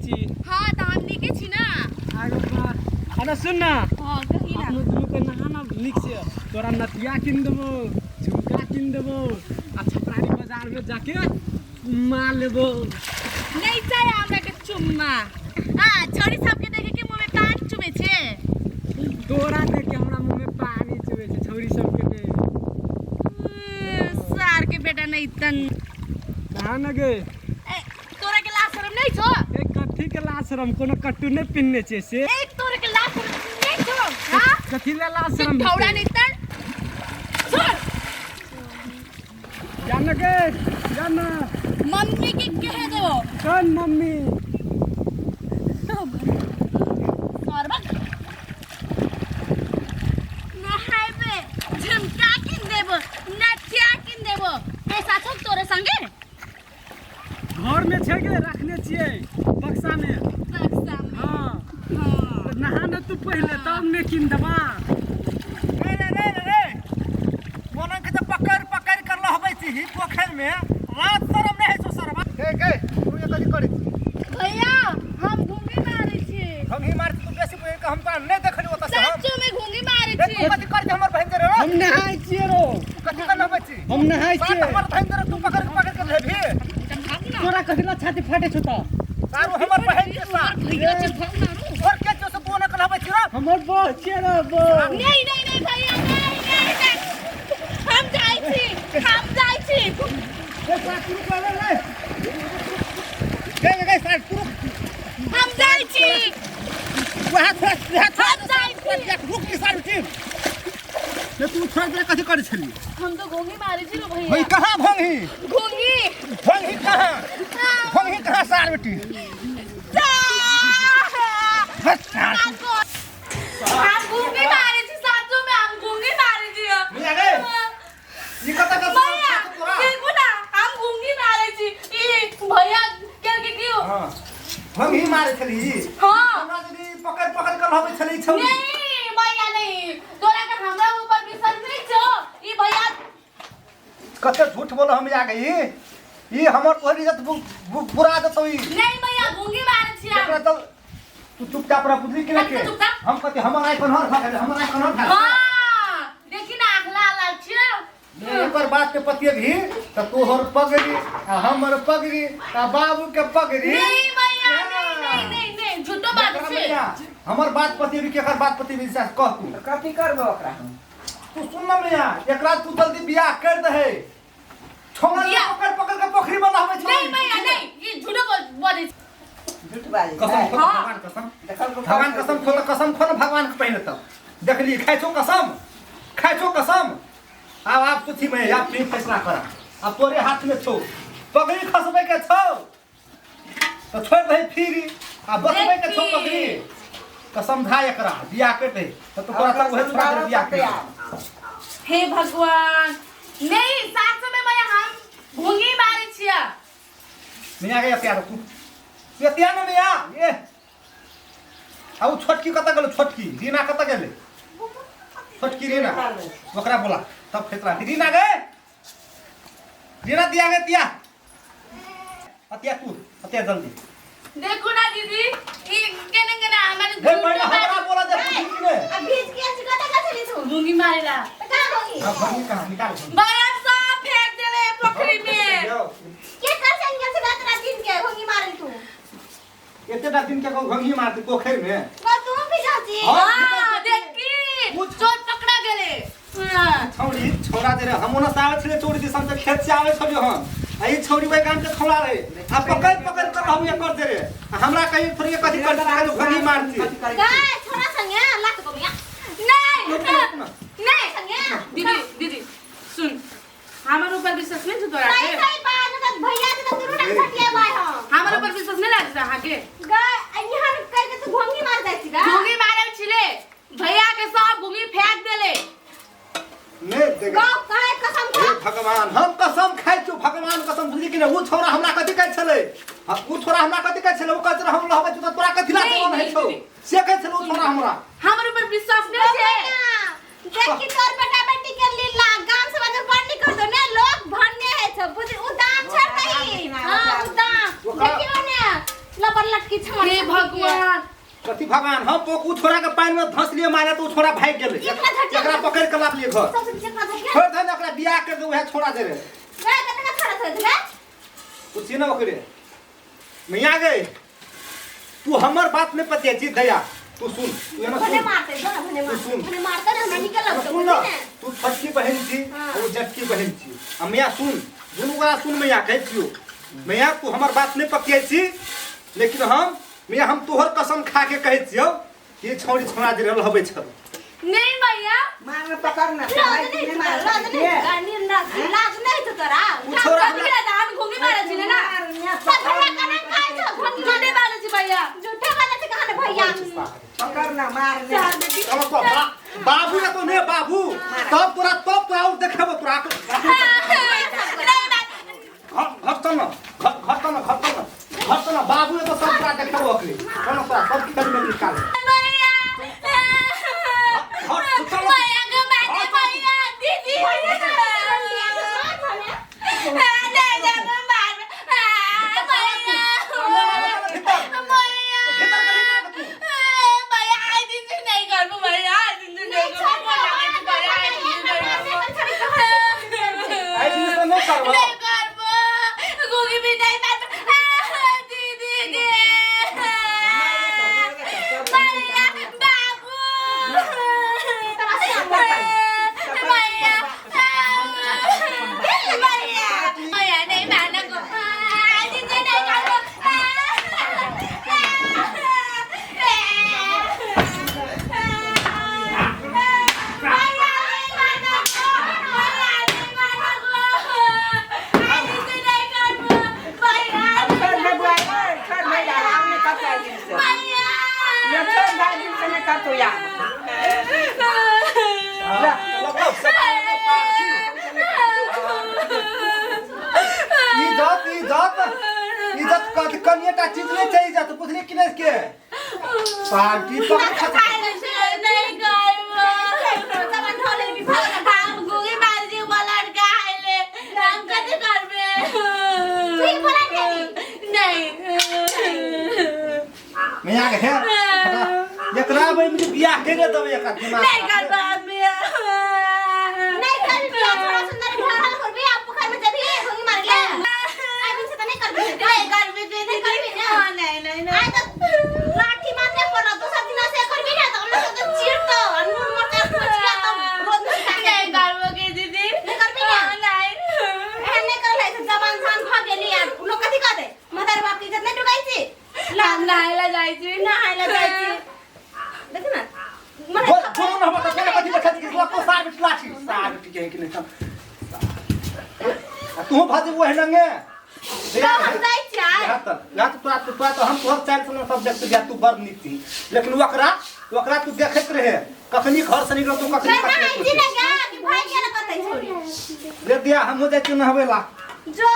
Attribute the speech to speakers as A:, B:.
A: छी।
B: हां त हम निके छी ना।
A: आगे बा अरे सुन ना।
B: हां कही ना।
A: हम दुनु के नहाना लिख से तोरा नथिया किन देबो, झुमका किन देबो आ छपरारी बाजार में जाके मार लेबो।
B: नहीं चाहिए हमरा के चुम्मा। हां छोरी सब के देखे के मुंह में पान चुबे छे।
A: तोरा देख के हमरा मुंह में पानी चुबे छे छौरी सब के देख।
B: सार के बेटा नहीं तन
A: कहां न गे?
B: तोरा के लाज शरम नहीं छो?
A: एक कथी के लाज शरम कोनो कट्टू नहीं पिनने छे से।
B: एक तोरा के लाज शरम नहीं छो? हां
A: कथी ले लाज शरम?
B: थौड़ा नहीं तन। सुन
A: जान गे जान
B: मम्मी के कह दो।
A: कौन मम्मी?
B: सरबत नहाइबे झुमका किन देबो, नथिया किन देबो। पैसा छो तोरे संगे?
A: घर में छे गे रखने छिए बक्सा में।
B: बक्सा में।
A: हां
B: हां
A: नहाना तू पहले तब में किन दबा।
C: रे मोनन के तो पकड़ कर लहबै छी पोखर में रात शरम नहीं है सो सरबा। के तू ये कथि करै छी?
B: भैया हम घूंगी मारे छी।
C: हम ही मार तू बेसी बोल के हम तो नहीं देखली ओता से हम।
B: सच्चो में घूंगी मारे
C: तू
B: छी।
C: कथि कर हमर बहन रे?
A: हम नहाई छिए रो।
C: कथि कर लहबै छी?
A: हम नहाई छिए।
C: हमर बहन रे तू पकड़ के लेबी।
A: तोरा कथि ला छाती फाटे छ त?
C: सारू हमर बहन के साथ
B: भैया चल भाग ना रो।
C: और के जो से बोन के लहबै छी रे?
A: हमर बो छिए रो बो।
B: नहीं भैया नहीं। हम जाई छी।
A: ए साथ रुक ले।
C: के साथ तू
B: हम जाई छी।
C: वहां
B: हम जाई छी।
C: रुक की सारू छी। ने तू छोड़ दे कथि कर छली?
B: हम तो घूंगी मारे छी रो
C: भाई
B: भैया।
C: कहां भंगी?
B: घूंगी
C: कहां सार बेटी?
B: हम घूंगी मारे छी साचो में हम घूंगी मारे छी।
C: मिया गे ये कता का
B: भैया देखो ना हम घूंगी मारे छी। ई भैया के क्यों?
C: हां हम ही मारे छली।
B: हां
C: हमरा जदी पकड़ कर लहबै छली छौरी।
B: नहीं भैया नहीं। तोरा के हमरा ऊपर विश्वास नहीं छो? ई भैया
C: कते झूठ बोल हम आ गई। ई हमर तोहरी इज्जत बुरा देतौ ई।
B: नहीं भैया घूंगी मारे छी हम।
C: एकरा तो तू चुपचाप रह बुद्धि के लेके। हम कते हमर आइ कन्हर खा हमर आइ कन्हर खा।
B: हां देखी ना अखला लाल छी ना।
C: एकर बात के पतिए भी त तोहर पगड़ी आ हमर पगड़ी आ बाबू के पगड़ी।
B: नहीं भैया नहीं झूठो बात छे।
C: हमर बात पतिए भी केकर बात पतिए भी कह तू।
A: कथि करबो ओकरा?
C: तू सुन ना मिया एकरा तू जल्दी बियाह कर दे। छोड़ा पकड़ के पोखरी में लहबै छ।
B: नहीं भैया नहीं ये झूठो बोले छी।
A: झूठ बाजी।
C: कसम खो भगवान कसम। भगवान कसम खो भगवान के पहले तब देखली खाइ छो कसम। आप कुछ में आप भी फैसला कर। अब तोरे हाथ में छो पगड़ी खसबे के छो तो छोड़ दे फिर आ बसबे के छो पगड़ी कसम धा एकरा बियाह कर दे तो तोरा तक वही छोड़ा दे बियाह कर।
B: हे भगवान नहीं सासो में भैया हम घूंगी मारे छिया।
C: मिया के प्यार तू ये त्यान मिया ये अब छोटकी कत गेल? छोटकी रीना कत गेले? छोटकी रीना ओकरा बोला तब फेतरा रीना गे रीना दिया गे दिया अतिया जल्दी
B: देखो ना दीदी ई केने हमारे
C: हे पहले हमरा बोला दे बुद्धि ने
B: अब बीच के ऐसे कता चली तू घूंगी मारेला त का होगी?
C: अब भगी कहां निकाल
B: भैया सब फेंक देले पोखरी में।
D: के कर संगे से रात दिन के घोंगी मारल तू?
C: एतेटा दिन के भगी मारती पोखर में।
D: ना तू भी जाती।
B: हां देखी चोर पकड़ा गेले।
C: छौरी छोरा दे रे हमोना सावे छले चोरी दिसन से खेत से आवे छलियो हम आई छौरी भाई काम के खौला रे आ पकड़ कर हम ये कर दे रे हमरा कहीं थोड़ी कथि कर दे भगी मारती।
D: गाय छोरा संगे लात को मिया।
B: नहीं संगे दीदी सुन हमारे ऊपर विश्वास नहीं छ तोरा के?
D: नहीं बात न भैया के तो दूर ना सटिया भाई हम।
B: हमारे ऊपर विश्वास नहीं लाग रहा के?
D: गाय यहाँ कर के तू घोंगी मार जाती का?
B: घूंगी मारे छिले भैया के सब घूंगी फेंक देले।
C: नहीं देगा
D: गाँव काहे कसम खा?
C: भगवान हम कसम खाइ छु भगवान कसम बुझी कि वो छोरा हमरा कथि कहै छले? वो छोरा हमरा कथि कहै छले? वो कहै छले हम लहबै छु त तोरा कथि ला कोन है छौ? से कहै छले वो छोरा हमरा
B: हमारे ऊपर विश्वास नहीं है।
D: देख की तोर बेटा बेटी के लीला गांव से बाजार बंदी कर दो ने लोग भन्ने है सब बुझी उदाम छ नहीं। हां उदाम देखियो ने लबर लटकी छोड़
B: हे भगवान
C: कथी भगवान हम पोकू छोड़ा के पानी में धंस लिए मारे तो उ छोड़ा भाग गेले
D: कितना झटका
C: एकरा पकड़ के लाप लिए घर
D: सबसे कितना धक्का
C: छोड़ दे ओकरा बियाह कर दे उहे छोड़ा दे रे
D: वे कितना खड़ा था रे
C: कुछ न ओकरे मियां गए तू हमर बात में पते छी दया तू सुन तू एना
D: भने
C: सुन
D: मारते दो ना भने मारते ना मैं निकल
C: अब
D: लगतो
C: सुन ना तू छटकी बहन छी और जटकी बहन छी अब मियां सुन दुनू गोरा सुन मियां कह छियो मियां तू हमर बात नहीं पकिए छी लेकिन हम मियां हम तोहर कसम खा के कह छियो कि छौड़ी छोड़ा दे रहल हबे छ
B: नहीं भैया
E: मारने पकड़ना
D: लाज नहीं तो तोरा
C: छोरा
B: हम घोगी मारे छिले ना
D: सफरा कने खाइ छ
B: झूठे मारे छी भैया
D: झूठे वाला से कहने भैया
E: पकड़ना मारने
C: अब तो बाबू ना तो ने बाबू तब तोरा और देखेबो तोरा घटना बाबू तो सब तोरा देखेबो अखली कोन तोरा सब की में निकाल
B: भैया भैया को मारे भैया दीदी नहीं जाओ मार भैया आज दिन से नहीं कर भैया आज दिन से नहीं
C: आई दिन तो नहीं करबो
B: गोगी भी नहीं मार दीदी के भैया बाबू भैया भैया नहीं मारना को आज दिन से नहीं करो
E: छोड़ दे बुआ छोड़ दे यार हमने कब कर दी से ये छोड़ दे दिन से मैं कर तो यार
C: इज्जत का कनियाटा चीज नहीं चाहिए इज्जत पूछने कि नहीं के पार्टी पकड़ मैं आ गया एकरा भाई मुझे बियाह के दे दबे एक दिमाग
B: नहीं कर
D: नहीं कर दिया थोड़ा सुंदर ढाल कर भी आप पोखर में जब ये होगी मार गया आज से तो नहीं कर भी
B: नहीं कर भी नहीं कर भी ना नहीं
D: आज तो लाठी मारने पर तो सब दिन से कर भी ना तो हम लोग तो चीर तो अनूर मरते कुछ क्या तो रोज
B: नहीं करबोगे दीदी
D: नहीं कर भी ना नहीं कर ले जबान खान भाग गेली यार लोग कथि कर दे मदर बाप की इज्जत नहीं डुकाई थी
B: नायला जायची
D: नहायला जायची देख ना मन
C: बोलो ना बता क्या कथि देखत कि लोग को साग लाठी साग टिके कि नहीं तू भाजे वो है नंगे
D: हम जाई चाय
C: या तो हम तोहर चाइल्ड से सब्जेक्ट दिया तू बर नीति लेकिन वकरा तू देखत रहे कखनी घर से निकल तू कखनी
D: नहीं जी ना क्या कि भाई क्या करते छोड़ी
C: ले दिया हम हो जाए तू नहवेला
D: जो